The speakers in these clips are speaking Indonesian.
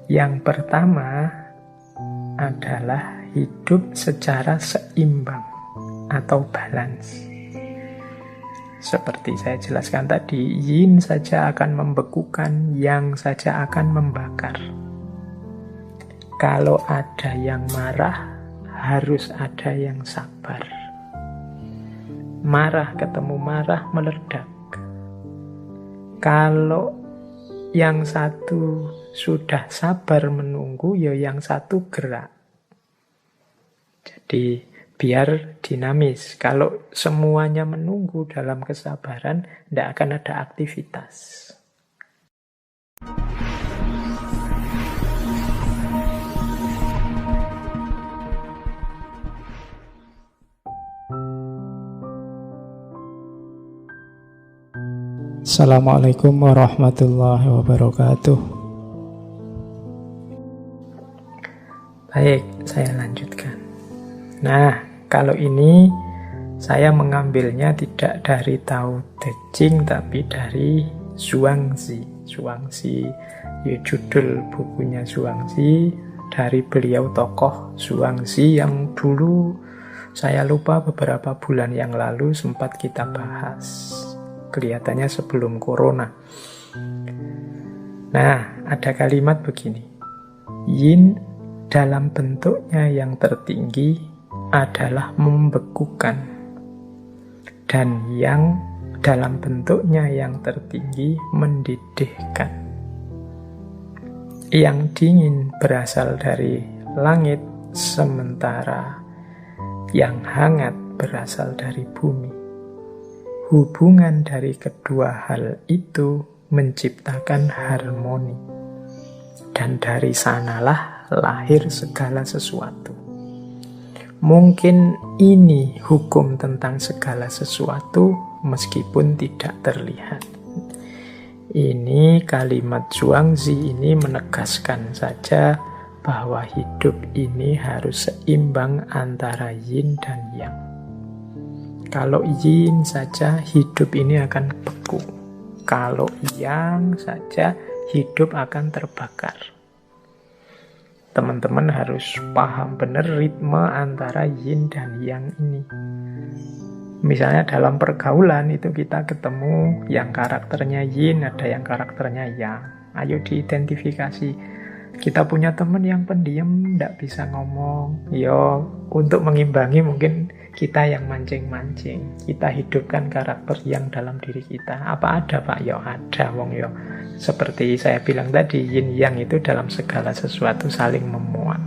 Yang pertama adalah hidup secara seimbang atau balance. Seperti saya jelaskan tadi, yin saja akan membekukan, yang saja akan membakar. Kalau ada yang marah, harus ada yang sabar. Marah ketemu marah meledak. Kalau yang satu sudah sabar menunggu, ya yang satu gerak. Jadi biar dinamis. Kalau semuanya menunggu dalam kesabaran, tidak akan ada aktivitas. Assalamualaikum warahmatullahi wabarakatuh. Baik, saya lanjutkan. Nah, kalau ini saya mengambilnya tidak dari Tao Te Ching, tapi dari Zhuangzi. Zhuangzi, ya judul bukunya Zhuangzi, dari beliau tokoh Zhuangzi yang dulu saya lupa beberapa bulan yang lalu sempat kita bahas. Kelihatannya sebelum corona. Nah, ada kalimat begini. Yin dalam bentuknya yang tertinggi adalah membekukan. Dan yang dalam bentuknya yang tertinggi mendidihkan. Yang dingin berasal dari langit, sementara yang hangat berasal dari bumi. Hubungan dari kedua hal itu menciptakan harmoni. Dan dari sanalah lahir segala sesuatu. Mungkin ini hukum tentang segala sesuatu meskipun tidak terlihat. Ini kalimat Zhuangzi ini menegaskan saja bahwa hidup ini harus seimbang antara yin dan yang. Kalau yin saja, hidup ini akan beku. Kalau yang saja, hidup akan terbakar. Teman-teman harus paham benar ritme antara yin dan yang ini. Misalnya dalam pergaulan itu kita ketemu yang karakternya yin, ada yang karakternya yang. Ayo diidentifikasi. Kita punya teman yang pendiam, tidak bisa ngomong. Yo, untuk mengimbangi mungkin kita yang mancing-mancing. Kita hidupkan karakter yang dalam diri kita. Apa ada, Pak? Yo, ada, wong yo. Seperti saya bilang tadi, yin yang itu dalam segala sesuatu saling memuat.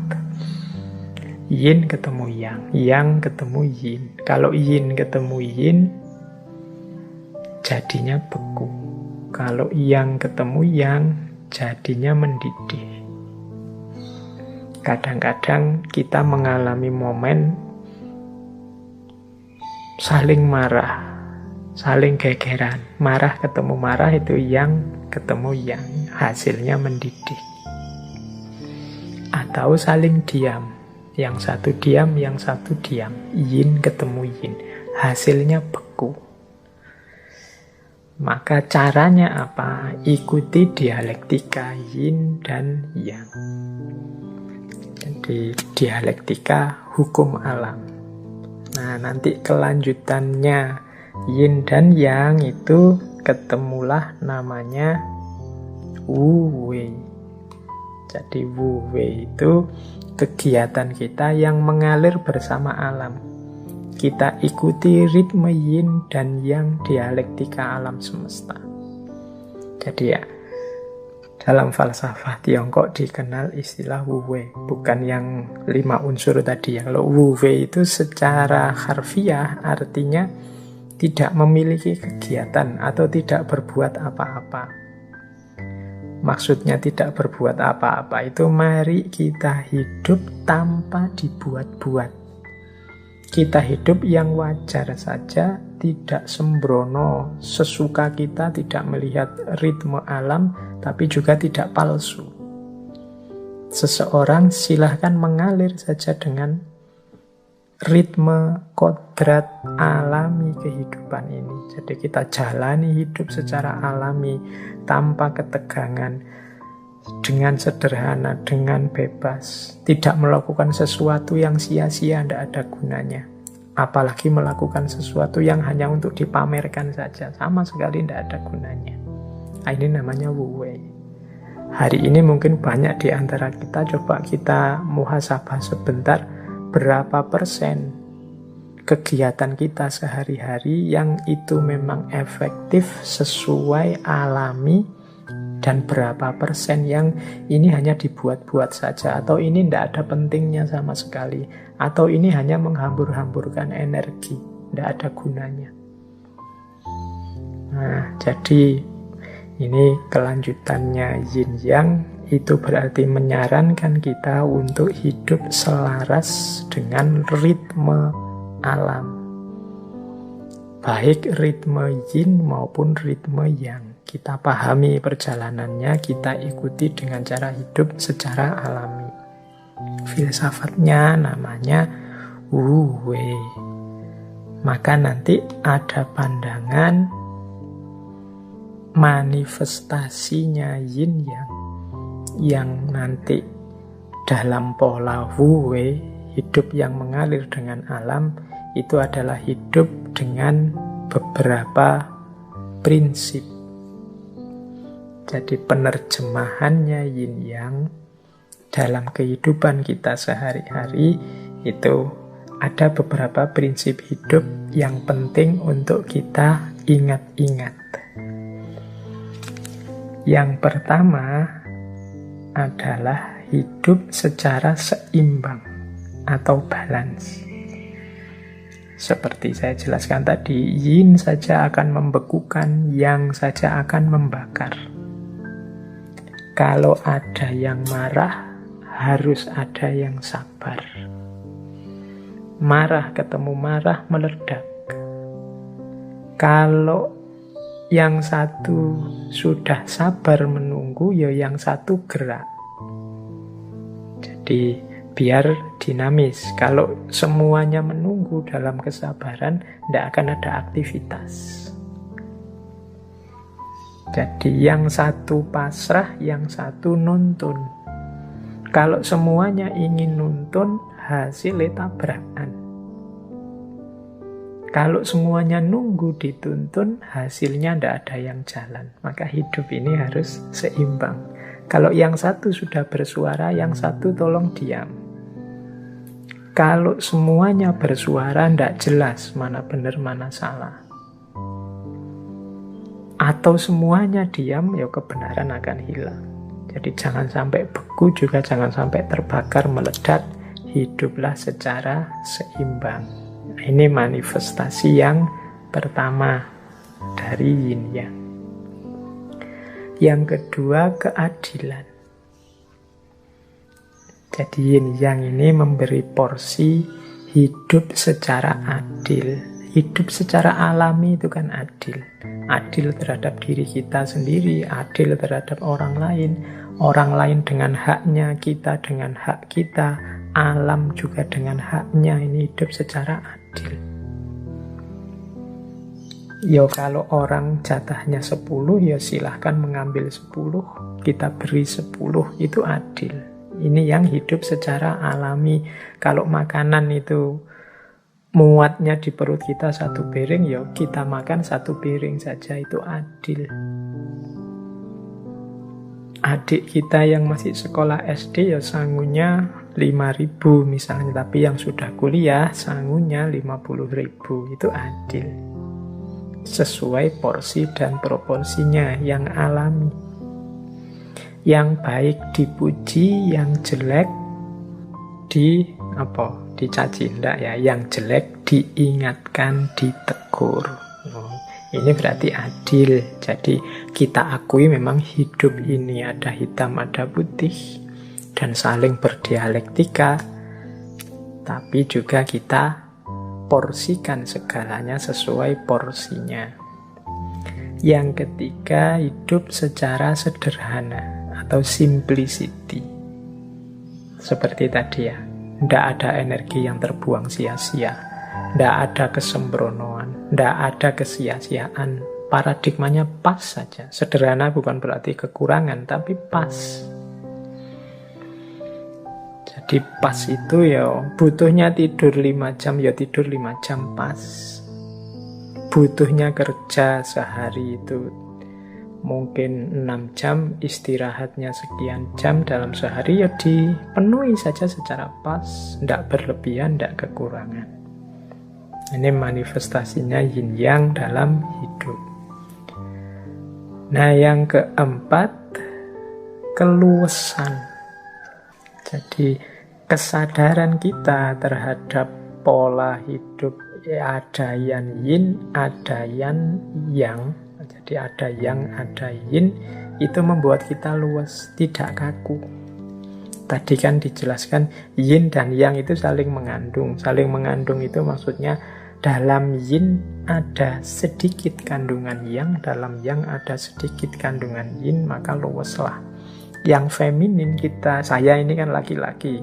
Yin ketemu yang ketemu yin. Kalau yin ketemu yin, jadinya beku. Kalau yang ketemu yang, jadinya mendidih. Kadang-kadang kita mengalami momen saling marah, saling gegeran. Marah ketemu marah itu yang ketemu yang. Hasilnya mendidih. Atau saling diam. Yang satu diam, yang satu diam. Yin ketemu yin. Hasilnya beku. Maka caranya apa? Ikuti dialektika yin dan yang. Jadi dialektika hukum alam. Nah, nanti kelanjutannya yin dan yang itu ketemulah namanya Wu Wei. Jadi Wu Wei itu kegiatan kita yang mengalir bersama alam. Kita ikuti ritme yin dan yang dialektika alam semesta. Jadi ya, dalam falsafah Tiongkok dikenal istilah Wu Wei, bukan yang 5 unsur tadi. Kalau Wu Wei itu secara harfiah artinya tidak memiliki kegiatan atau tidak berbuat apa-apa. Maksudnya tidak berbuat apa-apa itu mari kita hidup tanpa dibuat-buat. Kita hidup yang wajar saja, tidak sembrono, sesuka kita, tidak melihat ritme alam, tapi juga tidak palsu. Seseorang silahkan mengalir saja dengan ritme kodrat alami kehidupan ini. Jadi kita jalani hidup secara alami, tanpa ketegangan. dengan sederhana, dengan bebas. Tidak melakukan sesuatu yang sia-sia, tidak ada gunanya. Apalagi melakukan sesuatu yang hanya untuk dipamerkan saja, sama sekali tidak ada gunanya. Nah, ini namanya Wu Wei. Hari ini mungkin banyak di antara kita, coba kita muhasabah sebentar, berapa persen kegiatan kita sehari-hari yang itu memang efektif, sesuai, alami, dan berapa persen yang ini hanya dibuat-buat saja, atau ini tidak ada pentingnya sama sekali, atau ini hanya menghambur-hamburkan energi, tidak ada gunanya. Nah, jadi ini kelanjutannya yin yang, itu berarti menyarankan kita untuk hidup selaras dengan ritme alam. Baik ritme yin maupun ritme yang. Kita pahami perjalanannya, kita ikuti dengan cara hidup secara alami. Filsafatnya namanya Wu Wei. Maka nanti ada pandangan manifestasinya yin yang nanti dalam pola Wu Wei, hidup yang mengalir dengan alam, itu adalah hidup dengan beberapa prinsip. Jadi penerjemahannya yin yang dalam kehidupan kita sehari-hari itu ada beberapa prinsip hidup yang penting untuk kita ingat-ingat. Yang pertama adalah hidup secara seimbang atau balance. Seperti saya jelaskan tadi, yin saja akan membekukan, yang saja akan membakar. Kalau ada yang marah, harus ada yang sabar. Marah ketemu marah meledak. Kalau yang satu sudah sabar menunggu, ya yang satu gerak. Jadi biar dinamis. Kalau semuanya menunggu dalam kesabaran, tidak akan ada aktivitas. Jadi yang satu pasrah, yang satu nuntun. Kalau semuanya ingin nuntun, hasilnya tabrakan. Kalau semuanya nunggu dituntun, hasilnya tidak ada yang jalan. Maka hidup ini harus seimbang. Kalau yang satu sudah bersuara, yang satu tolong diam. Kalau semuanya bersuara, tidak jelas mana benar, mana salah. Atau semuanya diam, ya kebenaran akan hilang. Jadi jangan sampai beku, juga jangan sampai terbakar, meledak. Hiduplah secara seimbang. Nah, ini manifestasi yang pertama dari yin yang. Yang kedua, keadilan. Jadi yin yang ini memberi porsi hidup secara adil. Hidup secara alami itu kan adil. Adil terhadap diri kita sendiri, adil terhadap orang lain dengan haknya, kita dengan hak kita, alam juga dengan haknya. Ini hidup secara adil. Ya kalau orang jatahnya 10, ya silahkan mengambil 10, kita beri 10, itu adil. Ini yang hidup secara alami. Kalau makanan itu muatnya di perut kita 1 piring, ya kita makan 1 piring saja, itu adil. Adik kita yang masih sekolah SD ya sangunya 5.000 misalnya, tapi yang sudah kuliah sangunya 50.000, itu adil. Sesuai porsi dan proporsinya yang alami. Yang baik dipuji, yang jelek dicaci, enggak ya, yang jelek diingatkan, ditegur. Ini berarti adil. Jadi kita akui memang hidup ini ada hitam, ada putih, dan saling berdialektika, tapi juga kita porsikan segalanya sesuai porsinya. Yang ketiga, hidup secara sederhana atau simplicity. Seperti tadi ya, tidak ada energi yang terbuang sia-sia, tidak ada kesembronoan, tidak ada kesia-siaan. Paradigmanya pas saja. Sederhana bukan berarti kekurangan, tapi pas. Jadi pas itu ya butuhnya tidur 5 jam ya tidur 5 jam pas. Butuhnya kerja sehari itu mungkin 6 jam, istirahatnya sekian jam dalam sehari ya dipenuhi saja secara pas, tidak berlebihan, tidak kekurangan. Ini manifestasinya yin yang dalam hidup. Nah, yang keempat, keluasan. Jadi kesadaran kita terhadap pola hidup, ada yang yin, ada yang yang. Jadi ada yang, ada yin, itu membuat kita luas, tidak kaku. Tadi kan dijelaskan yin dan yang itu saling mengandung. Saling mengandung itu maksudnya dalam yin ada sedikit kandungan yang, dalam yang ada sedikit kandungan yin, maka luweslah. Yang feminin kita, saya ini kan laki-laki,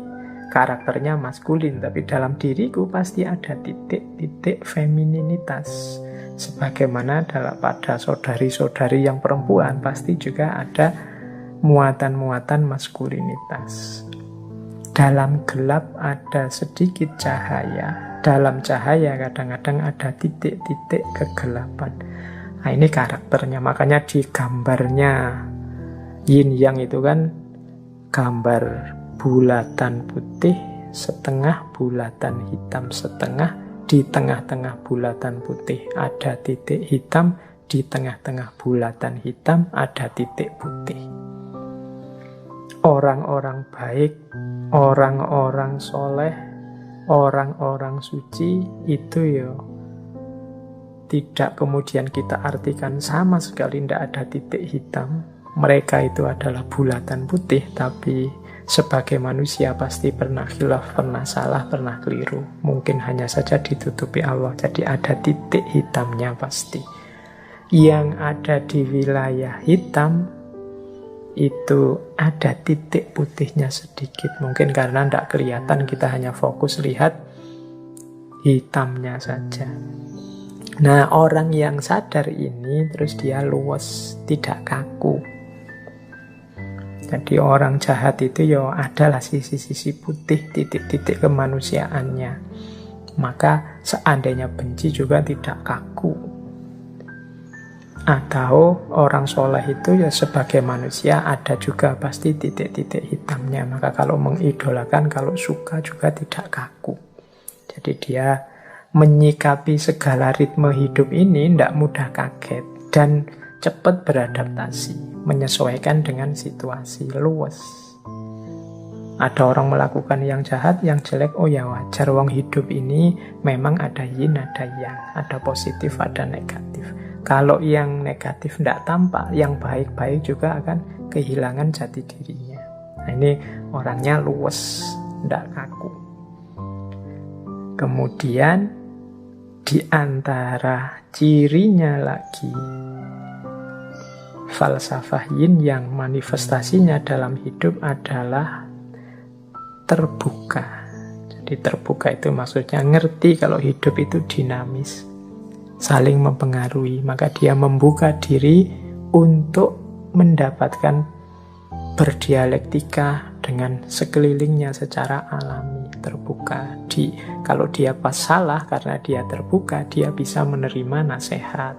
karakternya maskulin, tapi dalam diriku pasti ada titik-titik femininitas. Sebagaimana pada saudari-saudari yang perempuan pasti juga ada muatan-muatan maskulinitas. Dalam gelap ada sedikit cahaya, dalam cahaya kadang-kadang ada titik-titik kegelapan. Nah, ini karakternya, makanya di gambarnya yin yang itu kan gambar bulatan putih, setengah bulatan hitam, setengah. Di tengah-tengah bulatan putih ada titik hitam, di tengah-tengah bulatan hitam ada titik putih. Orang-orang baik, orang-orang soleh, orang-orang suci itu ya tidak kemudian kita artikan sama sekali tidak ada titik hitam. Mereka itu adalah bulatan putih, tapi sebagai manusia pasti pernah khilaf, pernah salah, pernah keliru. Mungkin hanya saja ditutupi Allah. Jadi ada titik hitamnya pasti. Yang ada di wilayah hitam itu ada titik putihnya sedikit. Mungkin karena tidak kelihatan, kita hanya fokus lihat hitamnya saja. Nah, orang yang sadar ini terus dia luas, tidak kaku. Jadi orang jahat itu ya adalah sisi-sisi putih, titik-titik kemanusiaannya. Maka seandainya benci juga tidak kaku. Atau orang soleh itu ya sebagai manusia ada juga pasti titik-titik hitamnya. Maka kalau mengidolakan, kalau suka juga tidak kaku. Jadi dia menyikapi segala ritme hidup ini tidak mudah kaget dan cepat beradaptasi, menyesuaikan dengan situasi, luas. Ada orang melakukan yang jahat, yang jelek, oh ya wajar, wong hidup ini memang ada yin, ada yang, ada positif, ada negatif. Kalau yang negatif tidak tampak, yang baik-baik juga akan kehilangan jati dirinya. Nah, ini orangnya luas, tidak kaku. Kemudian di antara cirinya lagi, falsafah yin yang manifestasinya dalam hidup adalah terbuka. Jadi terbuka itu maksudnya ngerti kalau hidup itu dinamis, saling mempengaruhi. Maka dia membuka diri untuk mendapatkan berdialektika dengan sekelilingnya secara alami, terbuka. Kalau dia pas salah, karena dia terbuka, dia bisa menerima nasihat.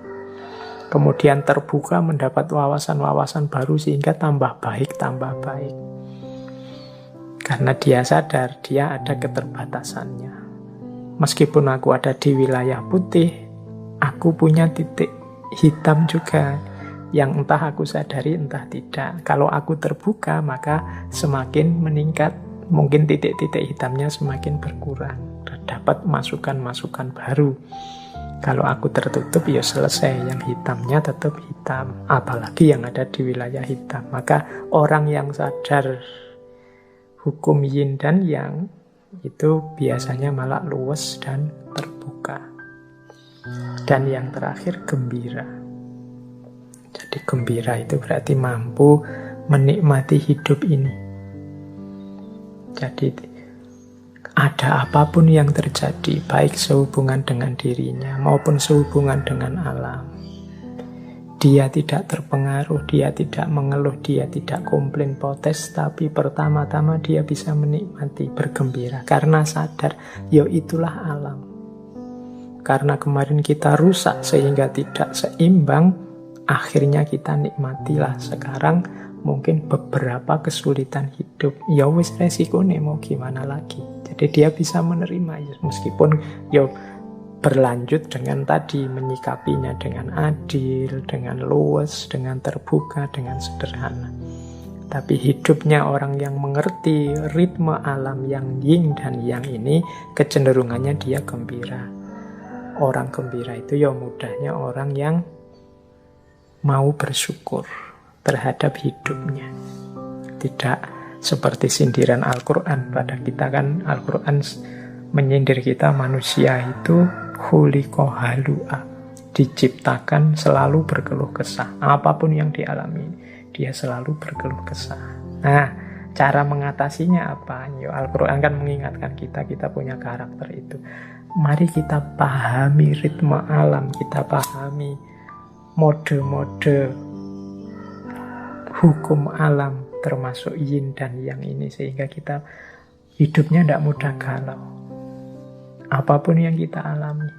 Kemudian terbuka mendapat wawasan-wawasan baru sehingga tambah baik. Karena dia sadar dia ada keterbatasannya. Meskipun aku ada di wilayah putih, aku punya titik hitam juga yang entah aku sadari entah tidak. Kalau aku terbuka maka semakin meningkat, mungkin titik-titik hitamnya semakin berkurang. Dapat masukan-masukan baru. Kalau aku tertutup, ya selesai. Yang hitamnya tetap hitam. Apalagi yang ada di wilayah hitam. Maka orang yang sadar hukum yin dan yang, itu biasanya malah luwes dan terbuka. Dan yang terakhir, gembira. Jadi gembira itu berarti mampu menikmati hidup ini. Jadi ada apapun yang terjadi, baik sehubungan dengan dirinya maupun sehubungan dengan alam, Dia tidak terpengaruh, dia tidak mengeluh, dia tidak komplain, protes, tapi pertama-tama dia bisa menikmati, bergembira. Karena sadar, ya itulah alam. Karena kemarin kita rusak sehingga tidak seimbang, akhirnya kita nikmatilah sekarang mungkin beberapa kesulitan hidup. Ya wis resiko nih, mau gimana lagi. Jadi dia bisa menerima, ya, meskipun ya berlanjut dengan tadi, menyikapinya dengan adil, dengan luwes, dengan terbuka, dengan sederhana. Tapi hidupnya orang yang mengerti ritme alam yang yin dan yang ini, kecenderungannya dia gembira. Orang gembira itu ya mudahnya orang yang mau bersyukur terhadap hidupnya. Tidak seperti sindiran Al-Quran pada kita, kan Al-Quran menyindir kita, manusia itu khuliqa halu'a, diciptakan selalu berkeluh kesah. Apapun yang dialami, dia selalu berkeluh kesah. Nah, cara mengatasinya apa? Ya, Al-Quran kan mengingatkan kita punya karakter itu. Mari kita pahami ritme alam, kita pahami mode-mode hukum alam, termasuk yin dan yang ini, sehingga kita hidupnya tidak mudah galau. Apapun yang kita alami,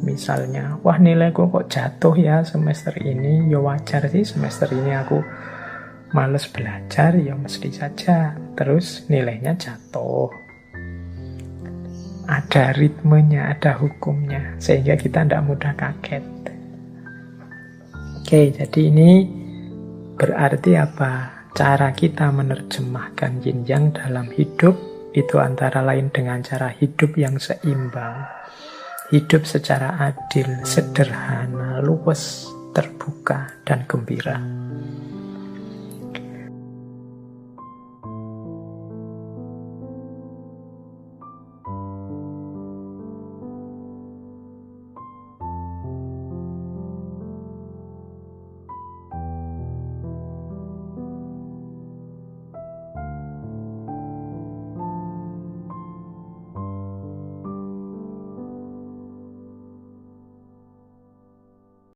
misalnya, wah nilaiku kok jatuh ya semester ini, ya wajar sih, semester ini aku males belajar, ya mesti saja, terus nilainya jatuh. Ada ritmenya, ada hukumnya, sehingga kita tidak mudah kaget. Oke, jadi ini berarti apa? Cara kita menerjemahkan yin yang dalam hidup itu antara lain dengan cara hidup yang seimbang, hidup secara adil, sederhana, luwes, terbuka, dan gembira.